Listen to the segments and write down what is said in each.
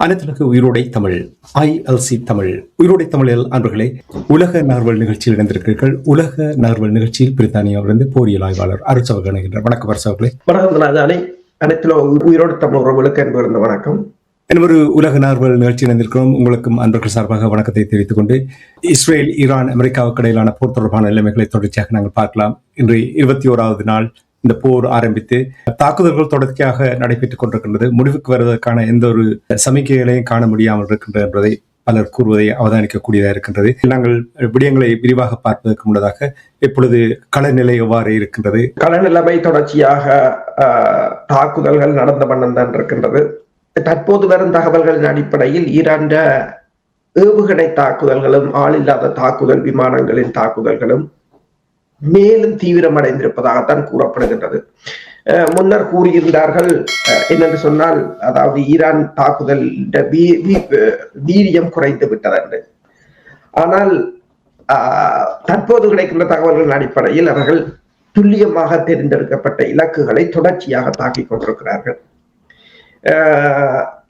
அனைத்துலக உயிரோடை தமிழ் ILC தமிழ் உயிரோடை தமிழில் அன்பர்களே, உலக நார்வல் நிகழ்ச்சியில் இணைந்திருக்கிறீர்கள். உலக நார்வல் நிகழ்ச்சியில் பிரித்தானியாவிலிருந்து போரியல் ஆய்வாளர் அருட்ஸ் அவர்கள் இணைகின்றார். வணக்கம் அருட்ஸ் அவர்களே. வணக்கம். அனைத்துல உயிரோடு தமிழ் உறவுகளுக்கு என்பது வணக்கம். ஒரு உலக நார்வல் நிகழ்ச்சி இணைந்திருக்கிறோம். உங்களுக்கும் அன்பர்கள் சார்பாக வணக்கத்தை தெரிவித்துக் கொண்டு, இஸ்ரேல், ஈரான், அமெரிக்காவுக்கு இடையிலான போர் தொடர்பான நிலைமைகளை தொடர்ச்சியாக நாங்கள் பார்க்கலாம். இன்று 21வது நாள் இந்த போர் ஆரம்பித்து தாக்குதல்கள் தொடர்ச்சியாக நடைபெற்றுக் கொண்டிருக்கின்றது. முடிவுக்கு வருவதற்கான எந்த ஒரு சமிக்கைகளையும் காண முடியாமல் இருக்கின்றது என்பதை பலர் கூறுவதை அவதானிக்கக்கூடியதாக இருக்கின்றது. நாங்கள் விடயங்களை விரிவாக பார்ப்பதற்கு முன்னதாக இப்பொழுது களநிலை எவ்வாறு இருக்கின்றது? களநிலைமை தொடர்ச்சியாக தாக்குதல்கள் நடந்த வண்ணம் தான் இருக்கின்றது. தற்போது வரும் தகவல்களின் அடிப்படையில் ஈரான் ஏவுகணை தாக்குதல்களும் ஆளில்லாத தாக்குதல் விமானங்களின் தாக்குதல்களும் மேலும் தீவிரமடைந்திருப்பதாகத்தான் கூறப்படுகின்றது. முன்னர் கூறியிருந்தார்கள் என்னென்று சொன்னால், அதாவது ஈரான் தாக்குதல் வீரியம் குறைந்து விட்டது. ஆனால் தற்போது கிடைக்கின்ற தகவல்களின் அடிப்படையில் அவர்கள் துல்லியமாக தேர்ந்தெடுக்கப்பட்ட இலக்குகளை தொடர்ச்சியாக தாக்கிக் கொண்டிருக்கிறார்கள்.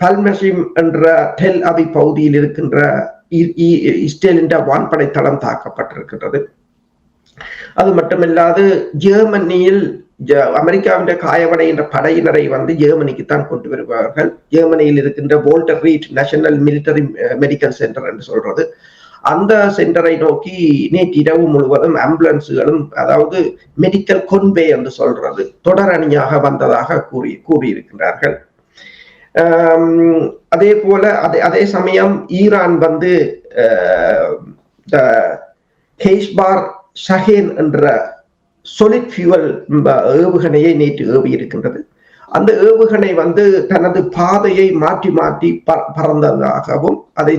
பல்மஷிம் என்ற டெல் அவி பகுதியில் இருக்கின்ற இஸ்ரேலின் வான்படை தளம் தாக்கப்பட்டிருக்கின்றது. அது மட்டுமில்லாது ஜெர்மனியில் அமெரிக்காவின் காயவடைகின்ற படையினரை ஜெர்மனிக்குத்தான் கொண்டு வருவார்கள். ஜெர்மனியில் இருக்கின்ற Walter read national military medical centre என்று சொல்றது, அந்த சென்டரை நோக்கி நேற்று இரவு முழுவதும் ஆம்புலன்ஸுகளும், அதாவது மெடிக்கல் கொன்வே என்று சொல்றது, தொடர் அணியாக வந்ததாக கூறியிருக்கிறார்கள். அதே போல அதே சமயம் ஈரான் ஹெய்ஷ்பார் ஷஹேன் என்ற சொலிட் ஃபியூவல் ஏவுகணையை நேற்று ஏவி இருக்கின்றது. அந்த ஏவுகணை தனது பாதையை மாற்றி மாற்றி பறந்ததாகவும் அதை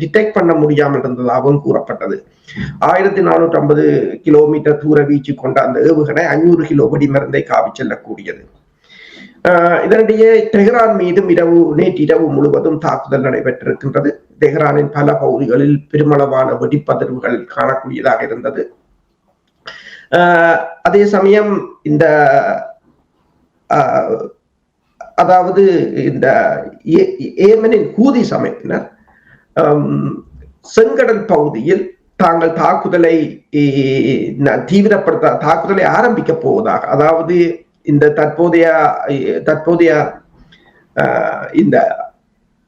டிடெக்ட் பண்ண முடியாமல் இருந்ததாகவும் கூறப்பட்டது. 1450 கிலோமீட்டர் தூர வீச்சு கொண்ட அந்த ஏவுகணை 500 கிலோ வெடிமருந்தை காவி செல்லக்கூடியது. இதனிடையே தெஹ்ரான் மீதும் நேற்று இரவு முழுவதும் தாக்குதல் நடைபெற்றிருக்கின்றது. தெஹ்ரானின் பல பகுதிகளில் பெருமளவான வெடிப்பதிர்வுகள் காணக்கூடியதாக இருந்தது. அதே சமயம் அதாவது இந்த ஏமனின் ஹூதி அமைப்பினர் செங்கடல் பகுதியில் தாங்கள் தாக்குதலை ஆரம்பிக்க போவதாக, அதாவது இந்த தற்போதைய இந்த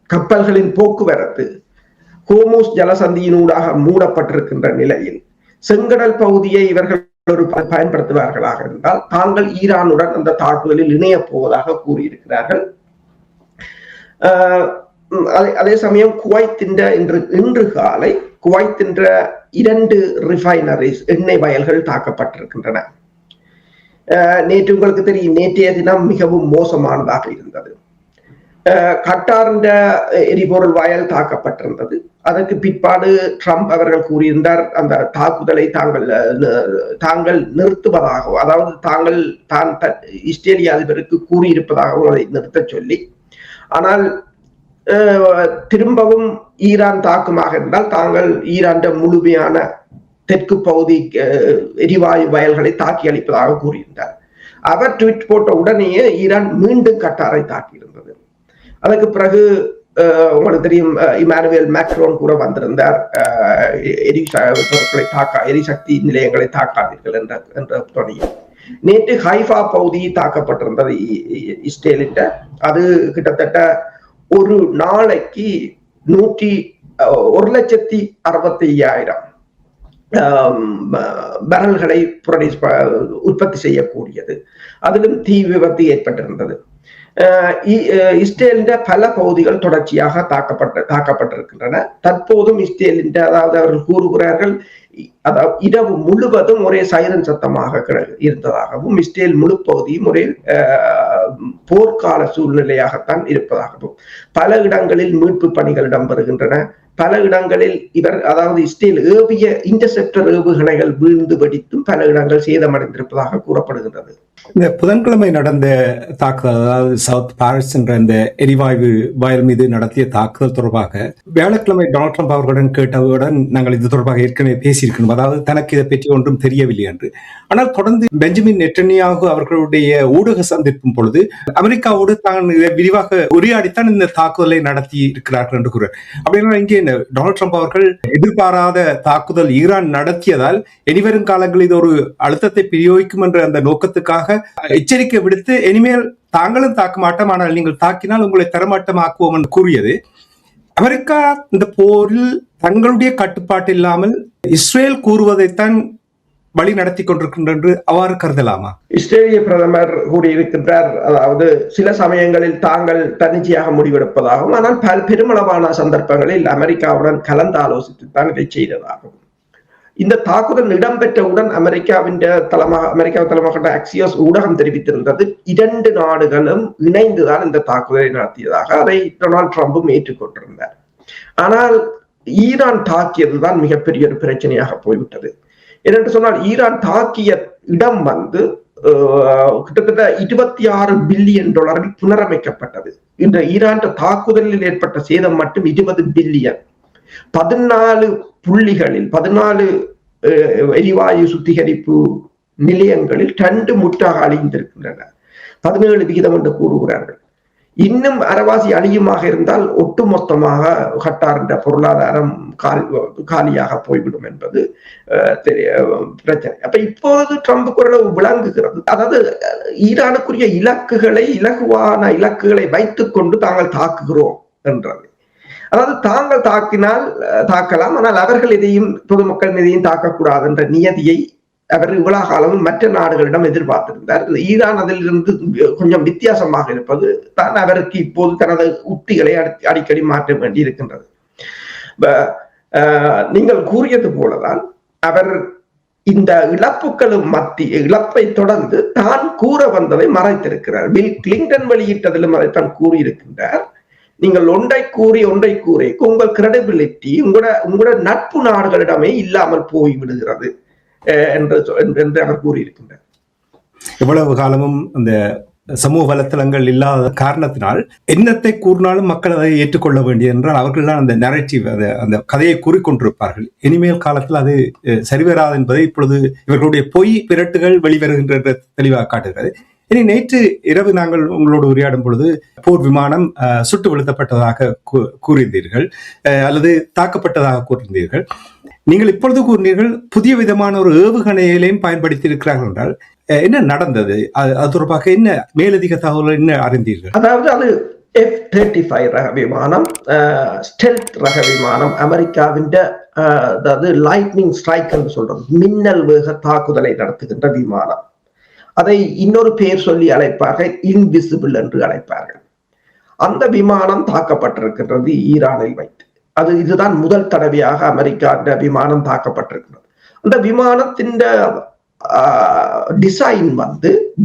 கப்பல்களின் போக்குவரத்து ஹோர்முஸ் ஜலசந்தியினூடாக மூடப்பட்டிருக்கின்ற நிலையில் செங்கடல் பகுதியை இவர்கள் பயன்படுத்துவார்களாக இருந்தால் தாங்கள் ஈரானுடன் அந்த தாக்குதலில் இணையப் போவதாக கூறியிருக்கிறார்கள். அதே சமயம் குவைத்தின் இன்று காலை குவைத்தின் 2 ரிஃபைனரிஸ் எண்ணெய் வயல்கள் தாக்கப்பட்டிருக்கின்றன. நேற்று உங்களுக்கு தெரியும், நேற்றைய தினம் மிகவும் மோசமானதாக இருந்தது. கட்டாரின் எரிபொருள் வயல் தாக்கப்பட்டிருந்தது. அதற்கு பிற்பாடு ட்ரம்ப் அவர்கள் கூறியிருந்தார், அந்த தாக்குதலை தாங்கள் நிறுத்துவதாகவும், அதாவது தான் இஸ்ரேலிய அதிபருக்கு கூறியிருப்பதாகவும் அதை நிறுத்த சொல்லி, ஆனால் திரும்பவும் ஈரான் தாக்குமாக இருந்தால் தாங்கள் ஈரான் முழுமையான தெற்கு பகுதி எரிவாயு வயல்களை தாக்கி அளிப்பதாக கூறியிருந்தார். அவர் ட்வீட் போட்ட உடனேயே ஈரான் மீண்டும் கட்டாரை தாக்கியிருந்தது. அதற்கு பிறகு உங்களுக்கு தெரியும், இமானுவேல் மேக்ரோன் கூட வந்திருந்தார், எரிசக்தி நிலையங்களை தாக்காதீர்கள் என்ற துணையில். நேற்று ஹைஃபா பகுதி தாக்கப்பட்டிருந்தது இஸ்ரேலிட்ட. அது கிட்டத்தட்ட ஒரு நாளைக்கு 1,65,000 பரல்களை உற்பத்தி செய்யக்கூடியது. அதிலும் தீ விபத்து ஏற்பட்டிருந்தது. இஸ்ரேலின் பல பகுதிகள் தொடர்ச்சியாக தாக்கப்பட்டிருக்கின்றன. தற்போதும் இஸ்ரேலின், அதாவது அவர்கள் கூறுகிறார்கள், அதாவது இரவு முழுவதும் ஒரே சைரன் சத்தமாக இருந்ததாகவும், இஸ்ரேல் முழு பகுதியும் ஒரே போர்க்கால சூழ்நிலையாகத்தான் இருப்பதாகவும், பல இடங்களில் மீட்பு பணிகள் இடம்பெறுகின்றன. பல இடங்களில் அதாவது இஸ்ரேல் ஏவிய இன்டர்செப்டர் ஏவுகணைகள் வீழ்ந்து வெடித்தும் பல இடங்கள் சேதமடைந்திருப்பதாக கூறப்படுகின்றது. இந்த புதன்கிழமை நடந்த தாக்குதல், அதாவது சவுத் பாரிஸ் என்ற இந்த எரிவாயு வயல் மீது நடத்திய தாக்குதல் தொடர்பாக வியாழக்கிழமை டொனால்ட் ட்ரம்ப் அவர்களுடன் கேட்டவுடன் நாங்கள் இது தொடர்பாக ஏற்கனவே பேசியிருக்கணும், அதாவது தனக்கு இதை பற்றி ஒன்றும் தெரியவில்லை என்று. ஆனால் தொடர்ந்து பெஞ்சமின் நெட்டன்யாகு அவர்களுடைய ஊடக சந்திப்பின் பொழுது அமெரிக்காவோடு தான் இதை விரிவாக உரையாடித்தான் இந்த தாக்குதலை நடத்தி இருக்கிறார்கள் என்று கூறுகிறார். அப்படின்னா இங்கே டொனால்ட் ட்ரம்ப் அவர்கள் எதிர்பாராத தாக்குதல் ஈரான் நடத்தியதால் இனிவரும் காலங்களில் இது ஒரு அழுத்தத்தை பிரயோகிக்கும் என்ற அந்த நோக்கத்துக்காக எச்சரிக்கை விடுத்து இனிமேல் தாங்களும் தாக்க மாட்டோம், ஆனால் நீங்கள் தாக்கினால் உங்களை தரமாட்டமாக்குவோம் என்று கூறியது. அமெரிக்கா இந்த போரில் தங்களுடைய கட்டுப்பாட்டு இல்லாமல் இஸ்ரேல் கூறுவதைத்தான் வழி நடத்தி கொண்டிருக்கின்ற என்று அவ்வாறு கருதலாமா? இஸ்ரேலிய பிரதமர் கூறியிருக்கின்றார், அதாவது சில சமயங்களில் தாங்கள் தன்னிச்சையாக முடிவெடுப்பதாகவும், ஆனால் பெருமளவான சந்தர்ப்பங்களில் அமெரிக்காவுடன் கலந்து ஆலோசித்துத்தான் இதை செய்ததாகும். இந்த தாக்குதல் இடம்பெற்றவுடன் அமெரிக்காவின் தலைமாக அக்சியோஸ் ஊடகம் தெரிவித்திருந்தது, 2 நாடுகளும் இணைந்துதான் இந்த தாக்குதலை நடத்தியதாக. அதை டொனால்ட் ட்ரம்பும் ஏற்றுக்கொண்டிருந்தார். ஆனால் ஈரான் தாக்கியதுதான் மிகப்பெரிய ஒரு பிரச்சனையாக போய்விட்டது. ஏனென்று சொன்னால் ஈரான் தாக்கிய இடம் கிட்டத்தட்ட $26 பில்லியன் புனரமைக்கப்பட்டது. இந்த ஈரான் தாக்குதலில் ஏற்பட்ட சேதம் மட்டும் 20 பில்லியன். 14 புள்ளிகளில் 14 எரிவாயு சுத்திகரிப்பு நிலையங்களில் 2 முற்றாக அழிந்திருக்கின்றன. 17% என்று கூறுகிறார்கள். இன்னும் அரைவாசி அழியுமாக இருந்தால் ஒட்டுமொத்தமாக கட்டார் என்ற பொருளாதாரம் காலியாக போய்விடும் என்பது பிரச்சனை. அப்ப இப்போது ட்ரம்ப் குரல் விளங்குகிறது, அதாவது ஈரானுக்குரிய இலகுவான இலக்குகளை வைத்துக் கொண்டு தாங்கள் தாக்குகிறோம் என்றது. அதாவது தாங்கள் தாக்கினால் தாக்கலாம், ஆனால் அவர்கள் எதையும் பொதுமக்கள் மீதையும் தாக்கக்கூடாது என்ற நியதியை அவர் இவ்வளவு காலமும் மற்ற நாடுகளிடம் எதிர்பார்த்திருந்தார். ஈரான் அதிலிருந்து கொஞ்சம் வித்தியாசமாக இருப்பது தான் அவருக்கு இப்போது தனது உத்திகளை அடிக்கடி மாற்ற வேண்டி இருக்கின்றது. நீங்கள் கூறியது போலதான் அவர் இந்த இழப்பை தொடர்ந்து தான் கூற வந்ததை மறைத்திருக்கிறார். பில் கிளின்டன் வெளியிட்டதிலும் அதைத்தான் கூறியிருக்கின்றார். நீங்கள் ஒன்றை கூறி உங்கள் கிரெடிபிலிட்டி உங்களோட நட்பு நாடுகளிடமே இல்லாமல் போய்விடுகிறது என்று அவர் கூறியிருக்கின்றார். எவ்வளவு காலமும் அந்த சமூக வலைத்தளங்கள் இல்லாத காரணத்தினால் என்னத்தை கூறினாலும் மக்கள் அதை ஏற்றுக்கொள்ள வேண்டிய என்றால் அவர்கள் தான் அந்த நரேட்டிவ், அந்த கதையை கூறிக்கொண்டிருப்பார்கள். இனிமேல் காலத்தில் அது சரிவராது என்பதை இப்பொழுது இவர்களுடைய பொய் பிரட்டுகள் வெளிவருகின்ற தெளிவாக காட்டுகிறது. இனி நேற்று இரவு நாங்கள் உங்களோடு உரையாடும் பொழுது போர் விமானம் சுட்டு வீழ்த்தப்பட்டதாக கூறியிருந்தீர்கள், அல்லது தாக்கப்பட்டதாக கூறியிருந்தீர்கள். நீங்கள் இப்பொழுது கூறினீர்கள் புதிய விதமான ஒரு ஏவுகணையிலையும் பயன்படுத்தி இருக்கிறார்கள் என்றால் என்ன நடந்தது? அது தொடர்பாக என்ன மேலதிக தகவல் என்ன அறிந்தீர்கள்? அதாவது அது F-35 ரக விமானம், ஸ்டெல்த் ரக விமானம், அமெரிக்காவின் அதாவது லைட்னிங் ஸ்ட்ரைக் என்று சொல்றது, மின்னல் வேக தாக்குதலை நடத்துகின்ற விமானம். அதை இன்னொரு பெயர் சொல்லி அழைப்பார்கள், இன்விசிபிள் என்று அழைப்பார்கள். அந்த விமானம் தாக்கப்பட்டிருக்கின்றது ஈரானில் வைத்து. இதுதான் முதல் தடவையாக அமெரிக்கா விமானம் தாக்கப்பட்டிருக்கிறது. அந்த விமானத்தின் டிசைன்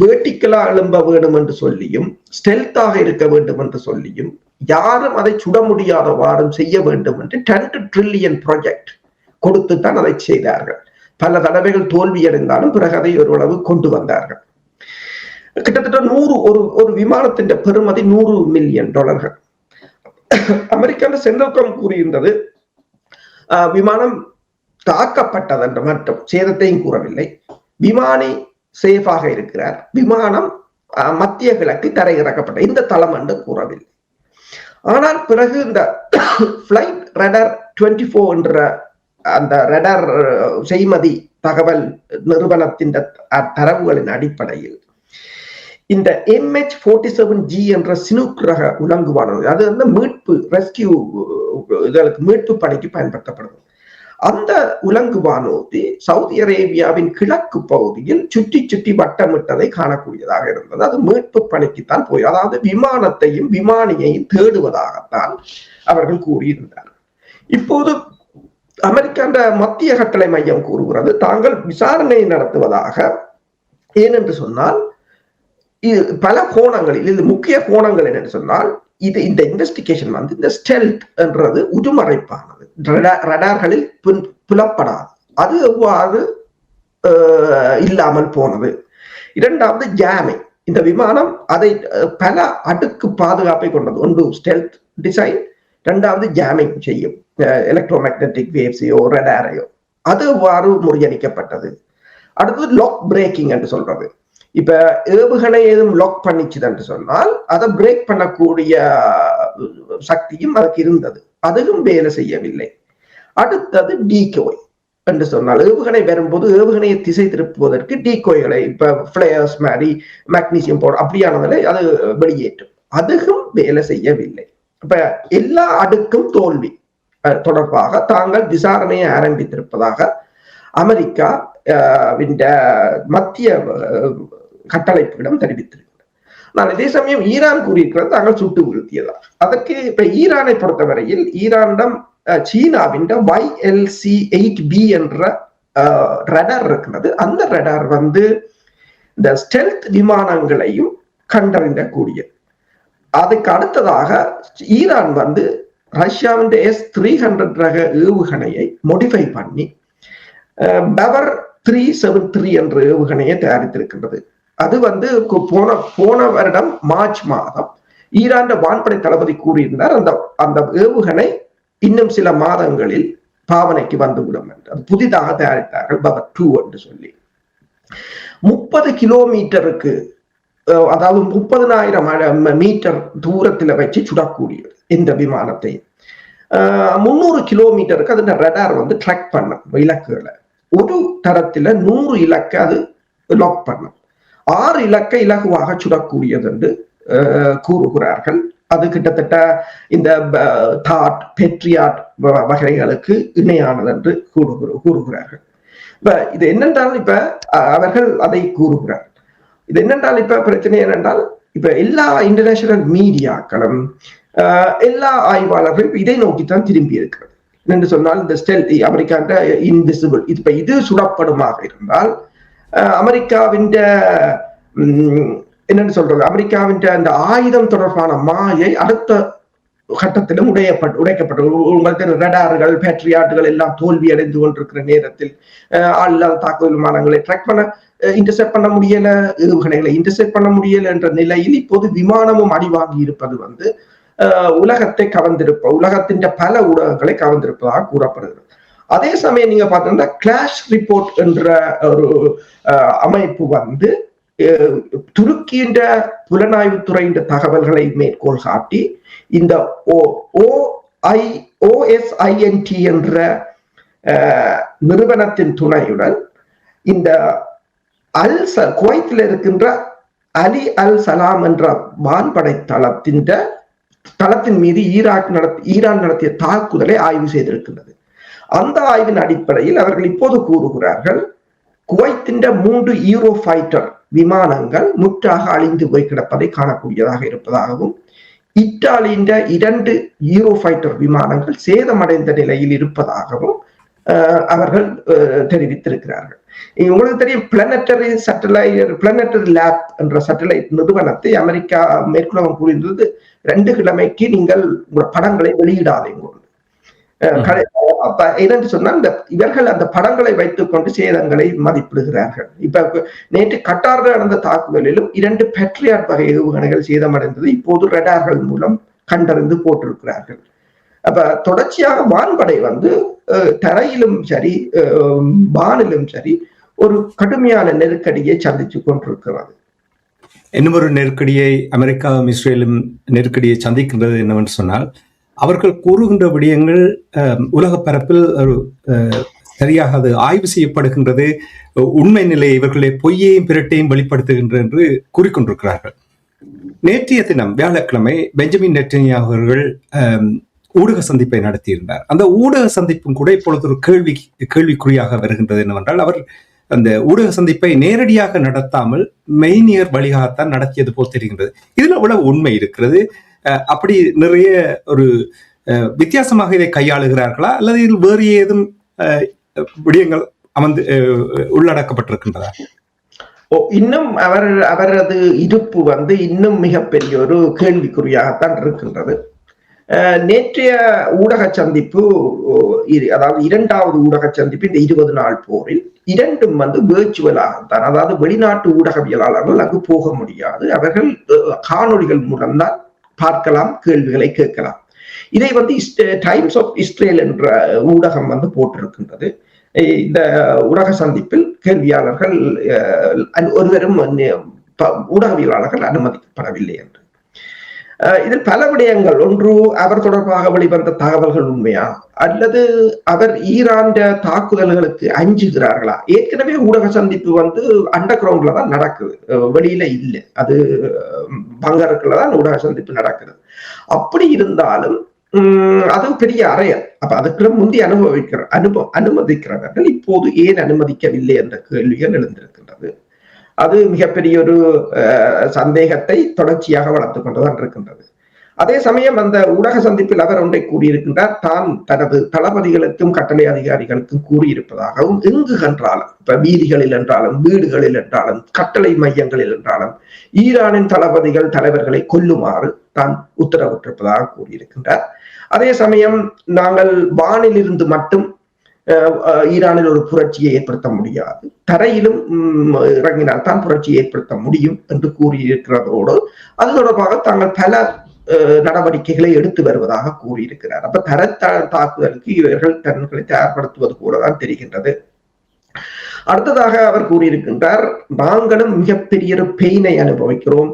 வேர்டிக்கலா எழும்ப வேண்டும் என்று சொல்லியும் ஸ்டெல்த்தாக இருக்க வேண்டும் என்று சொல்லியும் யாரும் அதை சுட முடியாதவாறும் செய்ய வேண்டும் என்று 10 ட்ரில்லியன் ப்ராஜெக்ட் கொடுத்துத்தான் அதை செய்தார்கள். பல தடவைகள் தோல்வியடைந்தாலும் பிறகு அதை ஓரளவு கொண்டு வந்தார்கள். கிட்டத்தட்ட 100 ஒரு விமானத்தின் பெறுமதி $100 மில்லியன். அமெரிக்கான சென்ட்ரல் கூறியிருந்தது விமானம் தாக்கப்பட்டது என்ற மட்டும் சேதத்தையும் கூறவில்லை. விமானி சேஃபாக இருக்கிறார், விமானம் மத்திய கிழக்கு தரையிறக்கப்பட்ட இந்த தளம் என்று கூறவில்லை. ஆனால் பிறகு இந்த பிளைட் ரடார் 24 என்ற அந்த ரடார் செய்மதி தகவல் நிறுவனத்தின் தரவுகளின் அடிப்படையில் இந்த MH-47G என்ற சினூக் ரக உலங்குவானது, அது வந்து மீட்பு ரெஸ்கியூ மீட்பு பணிக்கு பயன்படுத்தப்படுது. அந்த உலங்குவானோதி சவுதி அரேபியாவின் கிழக்கு பகுதியில் சுற்றி சுற்றி வட்டமிட்டதை காணக்கூடியதாக இருந்தது. அது மீட்பு பணிக்குத்தான் போய், அதாவது விமானத்தையும் விமானியையும் தேடுவதாகத்தான் அவர்கள் கூறியிருந்தார்கள். இப்போது அமெரிக்காண்ட மத்திய கட்டளை மையம் கூறுகிறது தாங்கள் விசாரணை நடத்துவதாக. ஏனென்று சொன்னால் பல கோணங்களில், இது முக்கிய கோணங்கள் என்னென்று சொன்னால், இந்த இன்வெஸ்டிகேஷன் வந்து இந்த ஸ்டெல்த் என்றது உருமறைப்பானது, ரடார்களில் புலப்படாது. அது எவ்வாறு இல்லாமல் போனது? இரண்டாவது ஜாமிங். இந்த விமானம் அதை பல அடுக்கு பாதுகாப்பை கொண்டது. ஒன்று ஸ்டெல்த் டிசைன், இரண்டாவது ஜாமிங் செய்யும் எலக்ட்ரோ மேக்னெட்டிக் வேவ்ஸையோ ரடாரையோ. அது எவ்வாறு முறியடிக்கப்பட்டது? அடுத்தது லாக் பிரேக்கிங் என்று சொல்றது. இப்ப ஏவுகணை எதுவும் லாக் பண்ணிச்சுது என்று சொன்னால் அதை பிரேக் பண்ணக்கூடிய சக்தியும் அதுக்கு இருந்தது, அதுவும் வேலை செய்யவில்லை. அடுத்தது டீகோய் என்று சொன்னால் ஏவுகணை வரும்போது ஏவுகணையை திசை திருப்புவதற்கு டீகோய்களை, இப்ப பிளேயர்ஸ் மாதிரி மேக்னீசியம் பவுடர் அப்படியானதில் அது வெளியேற்றும், அதுவும் வேலை செய்யவில்லை. இப்ப எல்லா அடுக்கும் தோல்வி தொடர்பாக தாங்கள் விசாரணையை ஆரம்பித்திருப்பதாக அமெரிக்கா மத்திய கட்டளைப்பிடம் தெரிவித்திருக்கிறது. நான் இதே சமயம் ஈரான் கூறியிருக்கிறது தாங்கள் சுட்டு வீழ்த்தியதா. அதற்கு இப்ப ஈரானை பொறுத்தவரையில் ஈரானிடம் சீனாவின் YLC-8B என்ற ரடார் இருக்கிறது. அந்த ரடார் வந்து இந்த ஸ்டெல்த் விமானங்களையும் கண்டறிந்தக்கூடியது. அதுக்கு அடுத்ததாக ஈரான் வந்து ரஷ்யாவின் S-300 ரக ஏவுகணையை மோடிஃபை பண்ணி பவர் 373 என்ற ஏவுகணையை தயாரித்திருக்கின்றது. அது வந்து போன வருடம் மார்ச் மாதம் ஈரான் வான்படை தளபதி கூறியிருந்தார், அந்த ஏவுகணை இன்னும் சில மாதங்களில் பாவனைக்கு வந்துவிடும் என்று. அது புதிதாக தயாரித்தார்கள் பவர் 2 என்று சொல்லி. 30 கிலோமீட்டருக்கு, அதாவது 30,000 மீட்டர் தூரத்தில் வச்சு சுடக்கூடியது இந்த விமானத்தை. 300 கிலோமீட்டருக்கு அது ரடார் வந்து ட்ராக் பண்ணும் இலக்குகளை. ஒரு தரத்துல 100 இலக்கை அது லாக் பண்ணும். 6 இலக்கை இலகுவாக சுடக்கூடியது என்று கூறுகிறார்கள். அது கிட்டத்தட்ட இந்த தாட் பெட்ரியாட் வகைகளுக்கு இணையானது என்று கூறுகிறார்கள். இப்ப இது என்னென்றால் இப்ப அவர்கள் அதை கூறுகிறார்கள். இது என்னென்றால் இப்ப பிரச்சனை என்னென்றால் இப்ப எல்லா இன்டர்நேஷனல் மீடியாக்களும் எல்லா ஆய்வாளர்களும் இதை நோக்கித்தான் திரும்பி இருக்கிறது. என்று சொன்னால் இந்த ஸ்டெல்த் அமெரிக்கான்ற இன்விசிபிள், இப்ப இது சுடப்படுமாக இருந்தால் அமெரிக்காவின் என்னன்னு சொல்றது, அமெரிக்காவின் அந்த ஆயுதம் தொடர்பான மாயை அடுத்த கட்டத்திலும் உடைக்கப்பட்டது. உங்களுக்கு ரடார்கள் பேட்ரியாட்டுகள் எல்லாம் தோல்வி அடைந்து கொண்டிருக்கிற நேரத்தில் ஆளில்லாத தாக்குதல் விமானங்களை ட்ராக் பண்ண இன்டர்செப்ட் பண்ண முடியல, ஏவுகணைகளை இன்டர்செப்ட் பண்ண முடியல என்ற நிலையில் இப்போது விமானமும் அடிவாங்கி இருப்பது வந்து உலகத்தை உலகத்தின் பல ஊடகங்களை கவர்ந்திருப்பதாக கூறப்படுகிறது. அதே சமயம் நீங்க பார்த்தீங்கன்னா கிளாஷ் ரிப்போர்ட் என்ற ஒரு அமைப்பு வந்து துருக்கியின் புலனாய்வுத்துறையின் தகவல்களை மேற்கோள் காட்டி இந்த OSINT என்ற நிறுவனத்தின் துணையுடன் இந்த குவைத்தில் இருக்கின்ற அலி அல் சலாம் என்ற வான்படை தளத்தின் மீது ஈரான் நடத்திய தாக்குதலை ஆய்வு செய்திருக்கின்றது. அந்த ஆய்வின் அடிப்படையில் அவர்கள் இப்போது கூறுகிறார்கள் குவைத்தின் 3 யூரோ ஃபைட்டர் விமானங்கள் முற்றாக அழிந்து போய் கிடப்பதை காணக்கூடியதாக இருப்பதாகவும், இத்தாலியின் 2 யூரோ ஃபைட்டர் விமானங்கள் சேதமடைந்த நிலையில் இருப்பதாகவும் அவர்கள் தெரிவித்திருக்கிறார்கள். உங்களுக்கு தெரியும் பிளானட்டரி லேப் என்ற சேட்டலைட் நிறுவனத்தை அமெரிக்கா மேற்குலகம் கூறியிருந்தது 2 கிழமைக்கு நீங்கள் படங்களை வெளியிடாதீங்க. என்னென்று சொன்னால் இவர்கள் அந்த படங்களை வைத்துக் கொண்டு சேதங்களை மதிப்பிடுகிறார்கள். இப்ப நேற்று கட்டாரில் நடந்த தாக்குதலிலும் 2 பேட்ரியாட் வகை ஏவுகணைகள் சேதமடைந்தது இப்போது ரடார்கள் மூலம் கண்டறிந்து போட்டிருக்கிறார்கள். அப்ப தொடர்ச்சியாக வான்படை வந்து தரையிலும் சரி வானிலும் சரி ஒரு கடுமையான நெருக்கடியை சந்தித்து கொண்டிருக்கிறது. இன்னும் ஒரு நெருக்கடியை அமெரிக்காவும் இஸ்ரேலும் நெருக்கடியை சந்திக்கின்றது என்னவென்று சொன்னால், அவர்கள் கூறுகின்ற விடயங்கள் உலக பரப்பில் சரியாக அது ஆய்வு செய்யப்படுகின்றது, உண்மை நிலை இவர்களை பொய்யையும் பிரட்டையும் வெளிப்படுத்துகின்ற என்று கூறிக்கொண்டிருக்கிறார்கள். நேற்றைய தினம் வியாழக்கிழமை பெஞ்சமின் நெட்டன்யாஹு அவர்கள் ஊடக சந்திப்பை நடத்தியிருந்தார். அந்த ஊடக சந்திப்பும் கூட இப்பொழுது ஒரு கேள்விக்குறியாக வருகின்றது என்னவென்றால், அவர் அந்த ஊடக சந்திப்பை நேரடியாக நடத்தாமல் மெய்நியர் வழியாகத்தான் நடத்தியது போல் தெரிகின்றது. இதுல எவ்வளவு உண்மை இருக்கிறது? அப்படி நிறைய ஒரு வித்தியாசமாக இதை கையாளுகிறார்களா, அல்லது இதில் வேறு ஏதும் விடயங்கள் உள்ளடக்கப்பட்டிருக்கின்றதா? இன்னும் அவரது இருப்பு வந்து இன்னும் மிகப்பெரிய ஒரு கேள்விக்குறியாகத்தான் இருக்கின்றது. நேற்றைய ஊடக சந்திப்பு, அதாவது இரண்டாவது ஊடக சந்திப்பு இந்த 20 நாள் போரில் இரண்டும் வந்து வேர்ச்சுவலாகத்தான், அதாவது வெளிநாட்டு ஊடகவியலாளர்கள் அங்கு போக முடியாது, அவர்கள் காணொளிகள் மூலம்தான் பார்க்கலாம், கேள்விகளை கேட்கலாம். இதை வந்து டைம்ஸ் ஆஃப் இஸ்ரேல் என்ற ஊடகம் வந்து போட்டிருக்கின்றது. இந்த ஊடக சந்திப்பில் கேள்வியாளர்கள் ஒருவரும் ஊடகவியலாளர்கள் அனுமதிக்கப்படவில்லை என்று. இதில் பல விடயங்கள், ஒன்று அவர் தொடர்பாக வெளிவந்த தகவல்கள் உண்மையா, அல்லது அவர் ஈரான் தாக்குதல்களுக்கு அஞ்சுகிறார்களா? ஏற்கனவே ஊடக சந்திப்பு வந்து அண்டர் கிரவுண்ட்ல தான் நடக்குது, வெளியில இல்லை, அது பங்கருக்குள்ள தான் ஊடக சந்திப்பு நடக்குது. அப்படி இருந்தாலும் அது பெரிய அறையல். அப்ப அதுக்குள்ள முந்தி அனுமதிக்கிறவர்கள் இப்போது ஏன் அனுமதிக்கவில்லை என்ற கேள்விகள் எழுந்திருக்கின்றது. அது மிகப்பெரிய ஒரு சந்தேகத்தை தொடர்ச்சியாக வளர்த்துக் கொண்டுதான் இருக்கின்றது. அதே சமயம் அந்த ஊடக சந்திப்பில் அவர் ஒன்றை கூறியிருக்கின்றார், தான் தனது தளபதிகளுக்கும் கட்டளை அதிகாரிகளுக்கும் கூறியிருப்பதாகவும், எங்கு என்றாலும், இப்ப வீதிகளில் என்றாலும், வீடுகளில் என்றாலும், கட்டளை மையங்களில் என்றாலும் ஈரானின் தளபதிகள் தலைவர்களை கொல்லுமாறு தான் உத்தரவிட்டிருப்பதாக கூறியிருக்கின்றார். அதே சமயம் நாங்கள் வானில் இருந்து மட்டும் ஈரானில் ஒரு புரட்சியை ஏற்படுத்த முடியாது, தரையிலும் இறங்கினால் தான் புரட்சியை ஏற்படுத்த முடியும் என்று கூறியிருக்கிறதோடு அது தொடர்பாக தாங்கள் பல நடவடிக்கைகளை எடுத்து வருவதாக கூறியிருக்கிறார். அப்ப தர தாக்குதலுக்கு இவர்கள் தங்களை தயார்படுத்துவது போலதான் தெரிகின்றது. அடுத்ததாக அவர் கூறியிருக்கின்றார், நாங்களும் மிகப்பெரிய ஒரு பெயினை அனுபவிக்கிறோம்,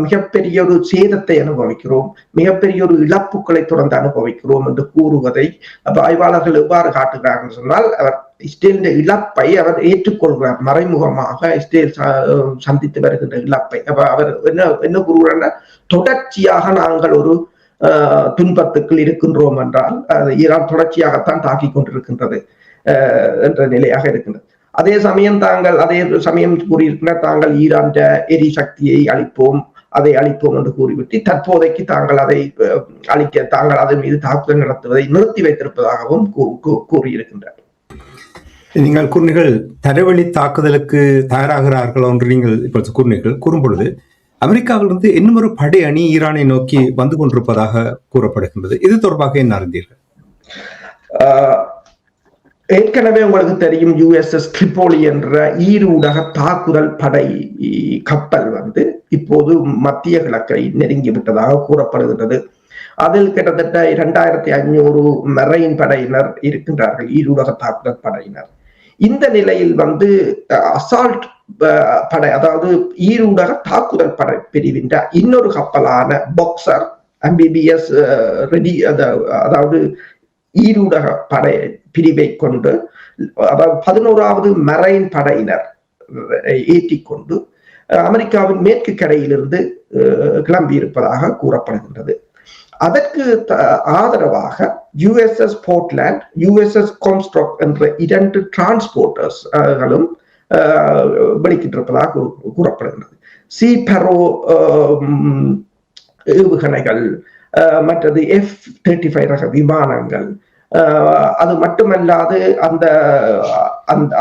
மிகப்பெரிய ஒரு சேதத்தை அனுபவிக்கிறோம், மிகப்பெரிய ஒரு இழப்புகளை தொடர்ந்து அனுபவிக்கிறோம் என்று கூறுவதை ஆய்வாளர்கள் எவ்வாறு காட்டுகிறார்கள் சொன்னால், அவர் இஸ்ரேலின் இழப்பை அவர் ஏற்றுக்கொள்கிறார், மறைமுகமாக இஸ்ரேல் சந்தித்து வருகின்ற இழப்பை. அப்ப அவர் என்ன கூறுகிறார், தொடர்ச்சியாக நாங்கள் ஒரு துன்பத்துக்குள் இருக்கின்றோம் என்றால் ஈரான் தொடர்ச்சியாகத்தான் தாக்கிக் கொண்டிருக்கின்றது என்ற நிலையாக இருக்கின்றது. அதே சமயம் கூறியிருக்கிறார், தாங்கள் ஈரான் எரிசக்தியை அளிப்போம், அதை அளிப்போம் என்று கூறிவிட்டு தற்போதைக்கு தாங்கள் அதை அளிக்க, தாங்கள் அதன் மீது தாக்குதல் நடத்துவதை நிறுத்தி வைத்திருப்பதாகவும் கூறியிருக்கின்றார். நீங்கள் கூறினீர்கள் தரவழி தாக்குதலுக்கு தயாராகிறார்கள் என்று நீங்கள் இப்பொழுது கூறும் பொழுது, அமெரிக்காவிலிருந்து இன்னும் ஒரு படை அணி ஈரானை நோக்கி வந்து கொண்டிருப்பதாக கூறப்படுகின்றது. இது தொடர்பாக என்ன அறிந்தீர்கள்? ஏற்கனவே உங்களுக்கு தெரியும், USS ட்ரிபோலி என்ற ஈரூடக தாக்குதல் படை கப்பல் வந்து இப்போது மத்திய கிழக்கை நெருங்கி விட்டதாக கூறப்படுகின்றது. அதில் கிட்டத்தட்ட 2500 மெரைன் படையினர் இருக்கின்றார்கள், ஈரூடக தாக்குதல் படையினர். இந்த நிலையில் வந்து அசால்ட் படை, அதாவது ஈரூடக தாக்குதல் படை பிரிவின் இன்னொரு கப்பலான பாக்ஸர் MBBS ரெடி, அதாவது ஈரூடக படை பிரிவை கொண்டு, அதாவது 11வது மெரைன் படையினர் ஏற்றிக்கொண்டு அமெரிக்காவின் மேற்கு கரையிலிருந்து கிளம்பி இருப்பதாக கூறப்படுகின்றது. அதற்கு ஆதரவாக USS போர்ட்லாண்ட், USS காம்ஸ்ட்ராக் என்ற 2 டிரான்ஸ்போர்ட்டர்ஸ்களும் வெளிக்கிட்டிருப்பதாக கூறப்படுகின்றது. சீபரோ ஏவுகணைகள், மற்றது F-35 ரக விமானங்கள், அது மட்டுமல்லாது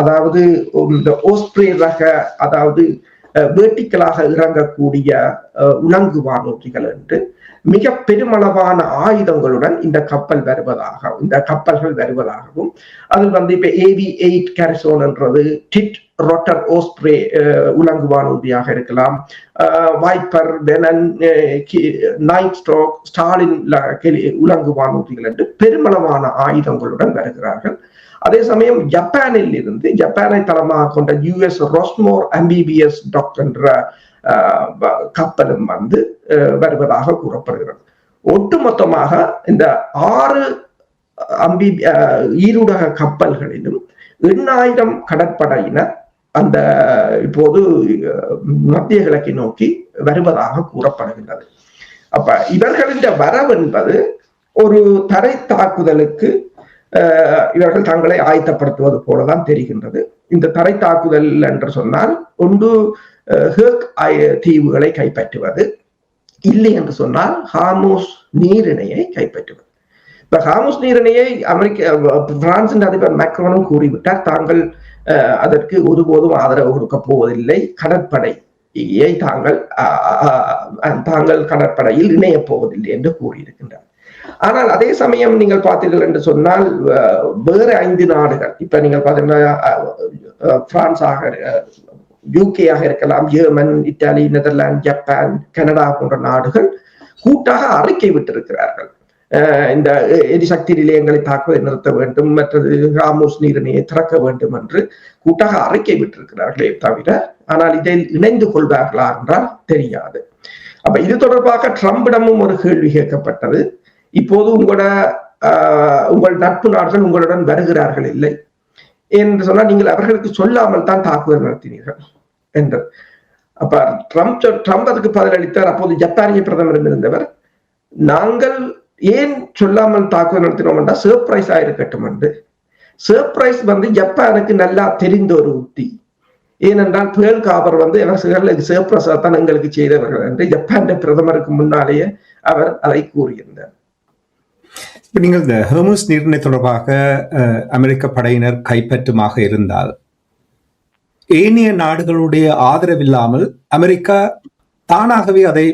அதாவது இந்த ஓஸ்ப்ரே ரக, அதாவது வேர்டிக்கலாக இறங்கக்கூடிய உலங்கு வானூர்திகள் என்று மிக பெருமளவான ஆயுதங்களுடன் இந்த கப்பல்கள் வருவதாகவும், அதில் வந்து இப்ப AV-8 கேரிசோன் என்றது டிட் ரொட்டர் ஓஸ்ப்ரே உலங்கு வானூர்தியாக இருக்கலாம், வைப்பர், வெனன், நைட் ஸ்ட்ரோக், ஸ்டாலின் உலங்கு வானூர்திகள் என்று பெருமளவான ஆயுதங்களுடன் வருகிறார்கள். அதே சமயம் ஜப்பானை தளமாக கொண்ட US ரொஸ்மோர் MBBS டாக் என்ற கப்பலும் வந்து வருவதாக கூறப்படுகிறது. ஒட்டுமொத்தமாக இந்த 6 ஈரூடக கப்பல்களிலும் 8000 கடற்படையினர் அந்த இப்போது மத்திய கிழக்கை நோக்கி வருவதாக கூறப்படுகின்றது. அப்ப இவர்களின் வரவு என்பது ஒரு தரை தாக்குதலுக்கு இவர்கள் தங்களை ஆயத்தப்படுத்துவது போலதான் தெரிகின்றது. இந்த தரை தாக்குதல் என்று சொன்னால் ஒன்று ஹேக் தீவுகளை கைப்பற்றுவது, இல்லை என்று சொன்னால் ஹார்மூஸ் நீரிணையை கைப்பற்றுவது. இப்ப ஹார்மூஸ் நீரிணையை பிரான்சின் அதிபர் மேக்ரோனும் கூறிவிட்டார், தாங்கள் அதற்கு ஒருபோதும் ஆதரவு கொடுக்க போவதில்லை. கடற்படையை தாங்கள் கடற்படையில் இணைய போவதில்லை என்று கூறியிருக்கின்றார். ஆனால் அதே சமயம் நீங்கள் பார்த்தீர்கள் என்று சொன்னால் வேறு 5 நாடுகள், இப்ப நீங்கள் பார்த்தீங்கன்னா பிரான்ஸாக, யூகேயாக இருக்கலாம், German, Italy, Netherlands, Japan, Canada போன்ற நாடுகள் கூட்டாக அறிக்கை விட்டிருக்கிறார்கள். இந்த எரிசக்தி நிலையங்களை தாக்குவதை நிறுத்த வேண்டும், மற்றது ஹார்முஸ் நீரிணையை திறக்க வேண்டும் என்று கூட்டாக அறிக்கை விட்டிருக்கிறார்களே தவிர, ஆனால் இதில் இணைந்து கொள்வார்களா என்றால் தெரியாது. அப்ப இது தொடர்பாக ட்ரம்பிடமும் ஒரு கேள்வி கேட்கப்பட்டது. இப்போது உங்கள் நட்பு நாடுகள் உங்களுடன் வருகிறார்கள் இல்லை என்று சொன்னால் நீங்கள் அவர்களுக்கு சொல்லாமல் தான் தாக்குதல் நடத்தினீர்கள் என்று. அப்ப ட்ரம்ப் அதுக்கு பதிலளித்தார். அப்போது ஜப்பானிய பிரதமர் இருந்தவர், நாங்கள் ஏன் சொல்லாமல் தாக்குதல் நடத்தினோம் என்றால் சர்ப்ரைஸ் ஆயிருக்கட்டும் என்று. சர்ப்ரைஸ் ஜப்பானுக்கு நல்லா தெரிந்த ஒரு உத்தி. ஏனென்றால் பேர்ல் காபர் அவர்களுக்கு சர்ப்ரைஸா தான் எங்களுக்கு செய்தவர்கள் என்று ஜப்பான் பிரதமருக்கு முன்னாலேயே அவர் அதை கூறியிருந்தார். இப்ப நீங்கள் இந்த ஹோர்முஸ் நீரிணை தொடர்பாக அமெரிக்க படையினர் கைப்பற்றுமாக இருந்தால் ஏனைய நாடுகளுடைய ஆதரவில்லாமல் அமெரிக்கா தானாகவே அதை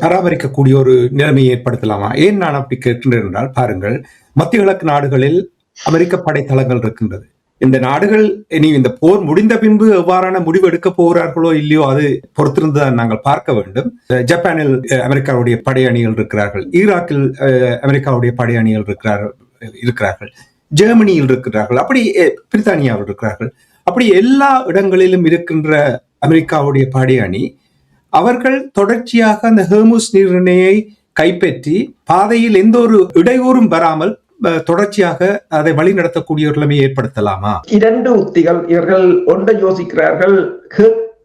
பராமரிக்கக்கூடிய ஒரு நிலைமையை ஏற்படுத்தலாமா? ஏன் நான் அப்படி கேட்கின்றேன் என்றால், பாருங்கள், மத்திய கிழக்கு நாடுகளில் அமெரிக்க படைத்தளங்கள் இருக்கின்றது. இந்த நாடுகள் இனி இந்த போர் முடிந்த பின்பு எவ்வாறான முடிவு எடுக்க போகிறார்களோ இல்லையோ அது பொறுத்திருந்துதான் நாங்கள் பார்க்க வேண்டும். ஜப்பானில் அமெரிக்காவுடைய படை அணிகள் இருக்கிறார்கள், ஈராக்கில் அமெரிக்காவுடைய படை அணிகள் இருக்கிறார்கள், ஜெர்மனியில் இருக்கிறார்கள், அப்படி பிரித்தானியாவில் இருக்கிறார்கள். அப்படி எல்லா இடங்களிலும் இருக்கின்ற அமெரிக்காவுடைய படை அணி அவர்கள் தொடர்ச்சியாக அந்த ஹோர்முஸ் நீரிணையை கைப்பற்றி பாதையில் எந்த ஒரு இடையூறும் வராமல் தொடர்ச்சியாக அதை வழிநடத்தக்கூடிய ஒரு நிலைமையை ஏற்படுத்தலாமா? 2 உத்திகள். இவர்கள் ஒன்றை யோசிக்கிறார்கள்,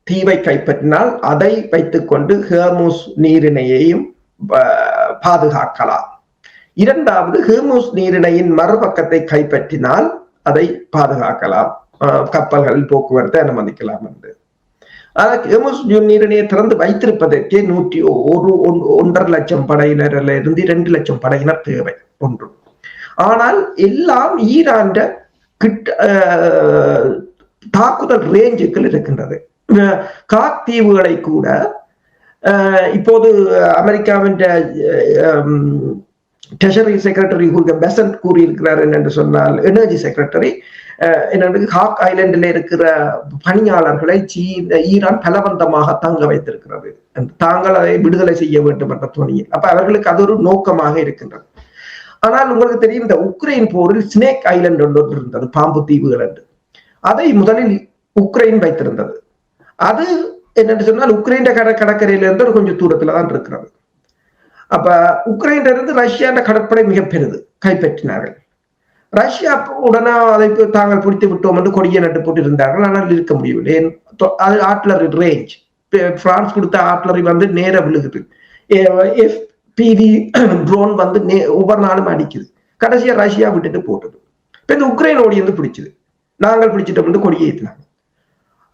தீவை கைப்பற்றினால் அதை வைத்துக் கொண்டு ஹோர்முஸ் நீரிணையையும் பாதுகாக்கலாம். 2வது, ஹோர்முஸ் நீரிணையின் மறுபக்கத்தை கைப்பற்றினால் அதை பாதுகாக்கலாம், கப்பல்களில் போக்குவரத்தை அனுமதிக்கலாம் என்று. ஹோர்முஸ் நீரிணையை திறந்து வைத்திருப்பதற்கே 1.5 லட்சம் படையினரில் இருந்து 2 லட்சம் படையினர் தேவை ஒன்று. ஆனால் எல்லாம் ஈரான் தாக்குதல் ரேஞ்சுக்கள் இருக்கின்றது. காக் தீவுகளை கூட இப்போது அமெரிக்காவின் ட்ரெஷரி செக்ரட்டரி பெசன்ட் கூறியிருக்கிறார் என்று சொன்னால், எனர்ஜி செக்ரட்டரி, ஹாக் ஐலண்டில் இருக்கிற பணியாளர்களை ஈரான் பலவந்தமாக தங்க வைத்திருக்கிறது, தாங்கள் அதை விடுதலை செய்ய வேண்டும் என்ற துணியில். அப்ப அவர்களுக்கு அது ஒரு நோக்கமாக இருக்கின்றது. ஆனால் உங்களுக்கு தெரியும், இந்த உக்ரைன் போரில் ஸ்னேக் ஐலண்ட் ஒன்று இருந்தது, பாம்பு தீவுகள் என்று. அதை முதலில் உக்ரைன் வைத்திருந்தது. அது என்னென்று சொன்னால் உக்ரைன் கடற்கரையிலிருந்து ஒரு கொஞ்சம் தூரத்துல தான் இருக்கிறது. அப்ப உக்ரைன்ல இருந்து ரஷ்யா கடற்படை மிக பெரிது கைப்பற்றினார்கள். ரஷ்யா உடனே அதை தாங்கள் பிடித்து விட்டோம் என்று கொடியை நட்டு போட்டு இருந்தார்கள். ஆனால் இருக்க முடியவில்லை. அது ஆர்ட்லரி ரேஞ்ச். பிரான்ஸ் கொடுத்த ஆர்ட்லரி நேர விழுகுது. FPV ட்ரோன் ஒவ்வொரு நாளும் அடிக்குது. கடைசியா ரஷ்யா விட்டுட்டு போட்டது. இப்ப இந்த உக்ரைன் ஓடி வந்து பிடிச்சது. நாங்கள் பிடிச்சிட்டோம் கொடியை ஏற்றினாங்க.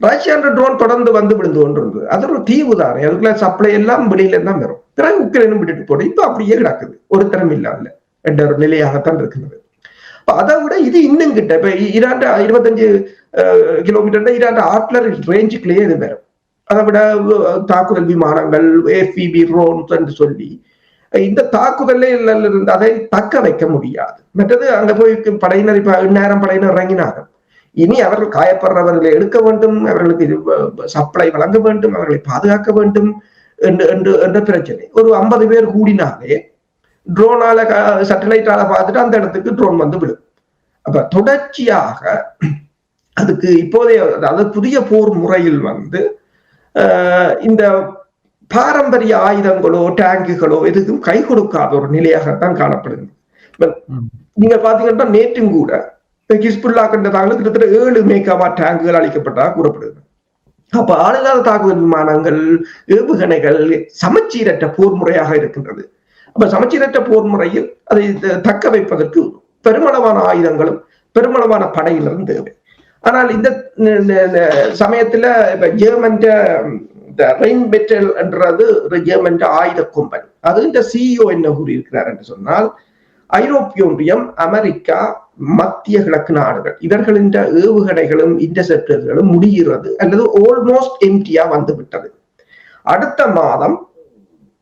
ரஷ்யா ட்ரோன் தொடர்ந்து விழுந்து கொண்டு இருந்தது. அது ஒரு தீவு தானே, அதுக்குள்ள சப்ளை எல்லாம் வெளியில தான் வரும். பிறகு உக்ரைனும் விட்டுட்டு போட்டு இப்ப அப்படியே கிடக்குது, ஒரு திறம் இல்லாமல என்ற ஒரு நிலையாகத்தான் இருக்கிறது. அதை விட இது இன்னும் கிட்ட, இப்ப 25 கிலோமீட்டர் ஈரான் ஆர்ட்லரி ரேஞ்சுக்குள்ளேயே இது வரும். அதை விட தாக்குதல் விமானங்கள், FPV ட்ரோன்ஸ் என்று சொல்லி இந்த தாக்குதலே இருந்து அதை தக்க வைக்க முடியாது. மற்றது அங்க போய் படையினர் இப்ப 1000 படையினர் இறங்கினார்கள். இனி அவர்கள் காயப்படுறவர்களை எடுக்க வேண்டும், அவர்களுக்கு சப்ளை வழங்க வேண்டும், அவர்களை பாதுகாக்க வேண்டும் என்ற பிரச்சனை. ஒரு 50 பேர் கூடினாலே ட்ரோனால சேட்டலைட்டால பார்த்துட்டு அந்த இடத்துக்கு ட்ரோன் விடும். அப்ப தொடர்ச்சியாக அதுக்கு இப்போதைய, அதாவது புதிய போர் முறையில் இந்த பாரம்பரிய ஆயுதங்களோ டேங்குகளோ எதுக்கும் கை கொடுக்காத ஒரு நிலையாகத்தான் காணப்படுது. நீங்க பாத்தீங்கன்னா நேற்றும் கூட ஹிஸ்புல்லா கண்டதாங்களும் கிட்டத்தட்ட 7 மேகாவா டேங்குகள் அளிக்கப்பட்டதாக கூறப்படுது. அப்ப ஆளில்லாத தாக்குதல் விமானங்கள், ஏவுகணைகள் சமச்சீரற்ற போர் முறையாக இருக்கின்றது. அப்ப சமச்சீரற்ற போர் முறையில் அதை தக்க வைப்பதற்கு பெருமளவான ஆயுதங்களும் பெருமளவான படையினரும் தேவை. ஆனால் இந்த சமயத்துல இப்ப ஜெர்மன் ரெயின்பெட்டல் என்றது ஜெர்மன் ஆயுத கும்பல். அது இந்த CEO என்ன கூறியிருக்கிறார் என்று சொன்னால், ஐரோப்பிய ஒன்றியம், அமெரிக்கா, மத்திய கிழக்கு நாடுகள் இவர்களின் ஏவுகணைகளும் இன்டர்செப்டர்களும் முடிகிறது அல்லது ஆல்மோஸ்ட் எம்டியா வந்து விட்டது. அடுத்த மாதம்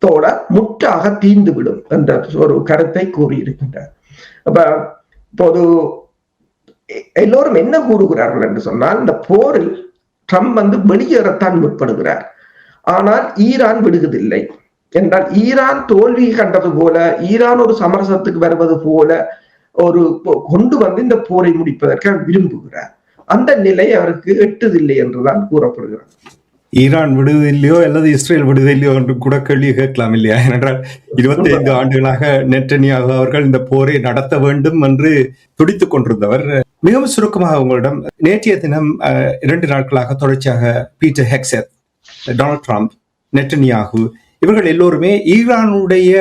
தோட முற்றாக தீர்ந்துவிடும் என்ற ஒரு கருத்தை கூறியிருக்கின்றார். அப்ப இப்போது எல்லோரும் என்ன கூறுகிறார்கள் என்று சொன்னால், இந்த போரில் ட்ரம்ப் வந்து வெளியேறத்தான் முற்படுகிறார். ஆனால் ஈரான் விடுவதில்லை என்றால், ஈரான் தோல்வி கண்டது போல, ஈரான் ஒரு சமரசத்துக்கு வருவது போல ஒரு கொண்டு வந்து இந்த போரை முடிப்பதற்கு விரும்புகிறார். அந்த நிலை அவருக்கு எட்டுதில்லை என்றுதான் கூறப்படுகிறது. ஈரான் விடுவதில்லையோ அல்லது இஸ்ரேல் விடுவதில்லையோ என்று கூட கேள்வி கேட்கலாம் இல்லையா? ஏனென்றால் 25 ஆண்டுகளாக நெட்டன்யாகு அவர்கள் இந்த போரை நடத்த வேண்டும் என்று துடித்துக் கொண்டிருந்தவர். மிகவும் சுருக்கமாக உங்களிடம், நேற்றைய தினம் 2 நாட்களாக தொடர்ச்சியாக Peter Hegseth, Donald Trump, Netanyahu இவர்கள் எல்லோருமே ஈரானுடைய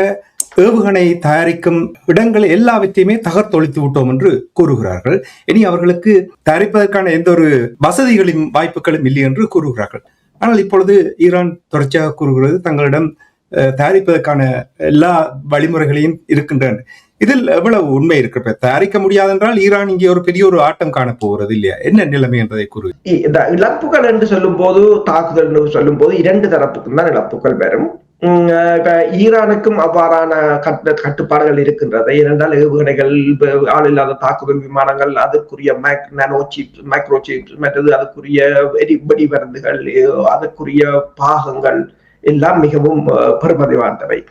ஏவுகணை தயாரிக்கும் இடங்கள் எல்லாவற்றையுமே தகர்த்தொழித்து விட்டோம் என்று கூறுகிறார்கள். இனி அவர்களுக்கு தயாரிப்பதற்கான எந்த ஒரு வசதிகளின் வாய்ப்புகளும் இல்லை என்று கூறுகிறார்கள். ஆனால் இப்பொழுது ஈரான் தொடர்ச்சியாக கூறுகிறது தங்களிடம் தயாரிப்பதற்கான எல்லா வழிமுறைகளையும் இருக்கின்றன. இதில் எவ்வளவு உண்மை இருக்கிறது? தயாரிக்க முடியாது என்றால் ஈரான் இங்கே ஒரு பெரிய ஒரு ஆட்டம் காணப்போகிறது இல்லையா? என்ன நிலைமை என்பதை கூறு. இந்த இழப்புகள் என்று சொல்லும் போது, தாக்குதல் என்று சொல்லும் போது 2 தரப்புக்கும் தான் இழப்புகள் வரும். இப்ப ஈரானுக்கும் அவ்வாறான கட்டுப்பாடுகள் இருக்கின்றது. ஏனென்றால் ஏவுகணைகள், ஆள் இல்லாத தாக்குதல் விமானங்கள், அதற்குரிய மைக்ரோ சிப்ஸ், மற்றது அதற்குரிய வெடி மருந்துகள், அதற்குரிய பாகங்கள் எல்லாம் மிகவும் பெருமதி வாய்ந்தவை.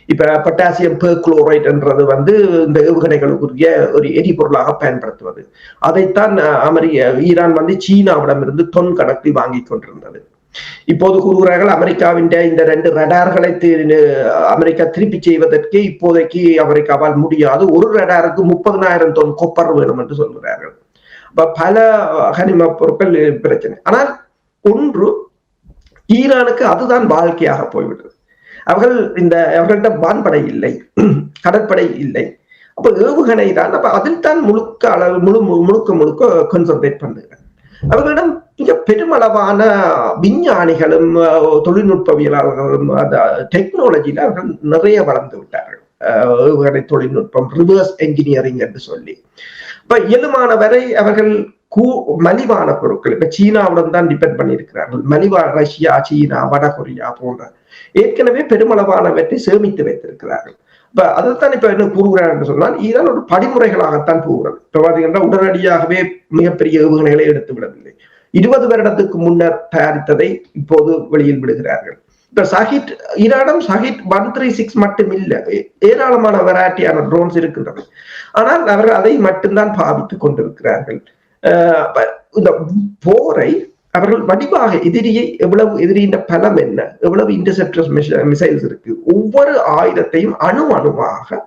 இப்ப பொட்டாசியம் பெர்குளோரைட் என்றது வந்து இந்த ஏவுகணைகளுக்குரிய ஒரு எரிபொருளாக பயன்படுத்துவது. அதைத்தான் ஈரான் வந்து சீனாவிடம் இருந்து தொன் கணக்கில் வாங்கி கொண்டிருந்தது. இப்போது கூறுகிறார்கள் அமெரிக்காவின் இந்த 2 ரடார்களை அமெரிக்கா திருப்பி செய்வதற்கு இப்போதைக்கு அமெரிக்காவால் முடியாது. ஒரு ரடாருக்கு 30,000 தொன் கொப்பர் வேணும் என்று சொல்கிறார்கள். பல கனிம பொருட்கள் பிரச்சனை. ஆனால் ஒன்று, ஈரானுக்கு அதுதான் வாழ்க்கையாக போய்விட்டது. அவர்கள்ட்ட வான்படை இல்லை, கடற்படை இல்லை. அப்ப ஏவுகணை தான். அப்ப அதில் தான் முழுக்க அளவு முழுக்க கான்சென்ட்ரேட் பண்ணுகிறார். அவர்களிடம் மிக பெருமளவான விஞ்ஞானிகளும் தொழில்நுட்பவியலாளர்களும் டெக்னாலஜியில அவர்கள் நிறைய வளர்ந்து விட்டார்கள். ஏவுகணை தொழில்நுட்பம், ரிவர்ஸ் என்ஜினியரிங் என்று சொல்லி இப்ப இயலுமான வரை அவர்கள் மலிவான பொருட்கள், இப்ப சீனாவுடன் தான் டிபெண்ட் பண்ணியிருக்கிறார்கள். மலிவான ரஷ்யா, சீனா, வடகொரியா போன்ற ஏற்கனவே பெருமளவானவற்றை சேமித்து வைத்திருக்கிறார்கள். இப்ப அதைத்தான் இப்ப என்ன கூறுகிறார் என்று சொன்னால், ஈரான் ஒரு படிமுறைகளாகத்தான் போகிறது. இப்ப பாத்தீங்கன்னா உடனடியாகவே மிகப்பெரிய ஏவுகணைகளை எடுத்து விடவில்லை. 20 வருடத்துக்கு முன்னர் தயாரித்ததை இப்போது வெளியில் விடுகிறார்கள். இப்ப ஈரானிடம் ஷஹீத் 136 மட்டும் இல்ல, ஏராளமான வெரைட்டியான ட்ரோன்ஸ் இருக்கின்றது. ஆனால் அவர்கள் அதை மட்டும்தான் பாவித்துக் கொண்டிருக்கிறார்கள். இந்த போரை அவர்கள் வடிவாக எதிரியின் பலம் என்ன, எவ்வளவு இன்டர்செப்டர்ஸ் மிசைல்ஸ் இருக்கு, ஒவ்வொரு ஆயுதத்தையும் அணுவாக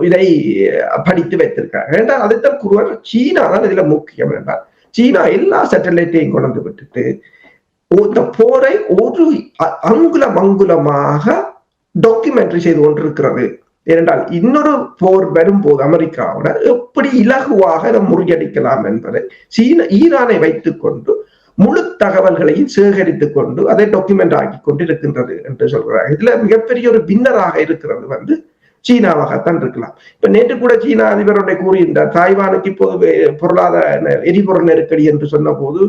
இதை படித்து வைத்திருக்காங்க என்றால் அதைத்தான் கூறுவார். சீனா தான் இதுல முக்கியம் என்றால், சீனா எல்லா சேட்டலைட்டையும் கொண்டு விட்டுட்டு இந்த போரை ஒரு அங்குலமாக டாக்குமெண்ட்ரி செய்து கொண்டிருக்கிறது. ஏனென்றால் இன்னொரு போர் வரும்போது அமெரிக்காவோட எப்படி இலகுவாக முறியடிக்கலாம் என்பதை ஈரானை வைத்துக் கொண்டு முழு தகவல்களையும் சேகரித்துக் கொண்டு அதை டாக்குமெண்ட் ஆக்கி கொண்டு இருக்கின்றது என்று சொல்கிறார். இதுல மிகப்பெரிய ஒரு வின்னராக இருக்கிறது வந்து சீனாவாகத்தான் இருக்கலாம். இப்ப நேற்று கூட சீனா அதிபருடைய கூறியிருந்தார், தாய்வானுக்கு இப்போது பொருளாதார எரிபொருள் நெருக்கடி என்று சொன்ன போது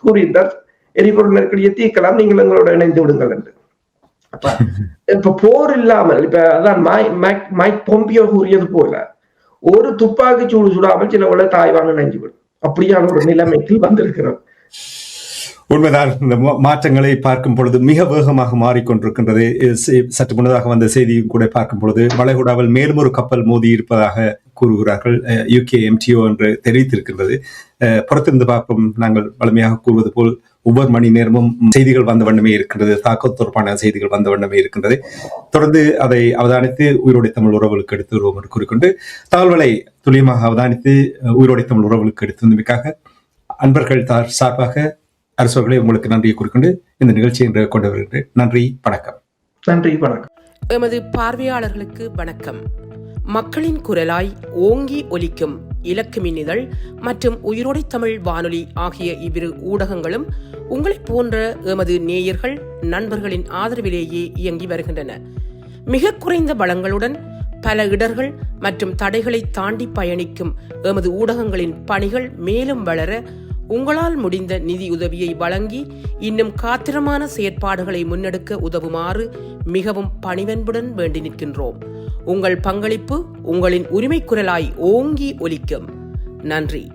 கூறியிருந்தார், எரிபொருள் நெருக்கடியை தீர்க்கலாம், நீங்கள் எங்களோட இணைந்து விடுங்கள் என்று. இப்ப போர் இல்லாமல், இப்ப அதான் மைக் பொம்பியோ கூறியது போல, ஒரு துப்பாக்கி சூடு சுடாமல் சில உள்ள தாய்வான் இணைஞ்சு விடும். அப்படியான ஒரு நிலைமைக்கு வந்திருக்கிறோம். உண்மைதான். இந்த மாற்றங்களை பார்க்கும் பொழுது மிக வேகமாக மாறிக்கொண்டிருக்கின்றது. சற்று முன்னதாக வந்த செய்தியும் கூட பார்க்கும் பொழுது வளைகுடாவில் மேலும் ஒரு கப்பல் மோதி இருப்பதாக கூறுகிறார்கள். UK MTO என்று தெரிவித்திருக்கின்றது. புறத்திருந்து பார்ப்போம். நாங்கள் வலிமையாக கூறுவது போல் ஒவ்வொரு மணி நேரமும் செய்திகள் வந்த வண்ணமே இருக்கின்றது, தாக்கத் தொடர்பான செய்திகள் வந்த வண்ணமே இருக்கின்றது. தொடர்ந்து அதை அவதானித்து உயிரோடை தமிழ் உறவுகளுக்கு எடுத்து வருவோம் என்று கூறிக்கொண்டு, தகவல்களை துல்லியமாக அவதானித்து உயிரோடை தமிழ் உறவுகளுக்கு எடுத்து வந்தமைக்காக அன்பர்கள் சார்பாக அரசர்களை உங்களுக்கு நன்றியை கூறிக்கொண்டு இந்த நிகழ்ச்சியை இன்று கொண்டு வருகின்றேன். நன்றி, வணக்கம். நன்றி, வணக்கம். எமது பார்வையாளர்களுக்கு வணக்கம். மக்களின் குரலாய் ஓங்கி ஒலிக்கும் இலக்கு மின்னிதழ் மற்றும் உயிரோடை தமிழ் வானொலி ஆகிய இவ்விரு ஊடகங்களும் உங்களைப் போன்ற எமது நேயர்கள், நண்பர்களின் ஆதரவிலேயே இயங்கி வருகின்றன. மிக குறைந்த வளங்களுடன் பல இடர்கள் மற்றும் தடைகளை தாண்டி பயணிக்கும் எமது ஊடகங்களின் பணிகள் மேலும் வளர உங்களால் முடிந்த நிதியுதவியை வழங்கி இன்னும் காத்திரமான செயற்பாடுகளை முன்னெடுக்க உதவுமாறு மிகவும் பணிவன்புடன் வேண்டி நிற்கின்றோம். உங்கள் பங்களிப்பு உங்களின் உரிமை குரலாய் ஓங்கி ஒலிக்கும். நன்றி.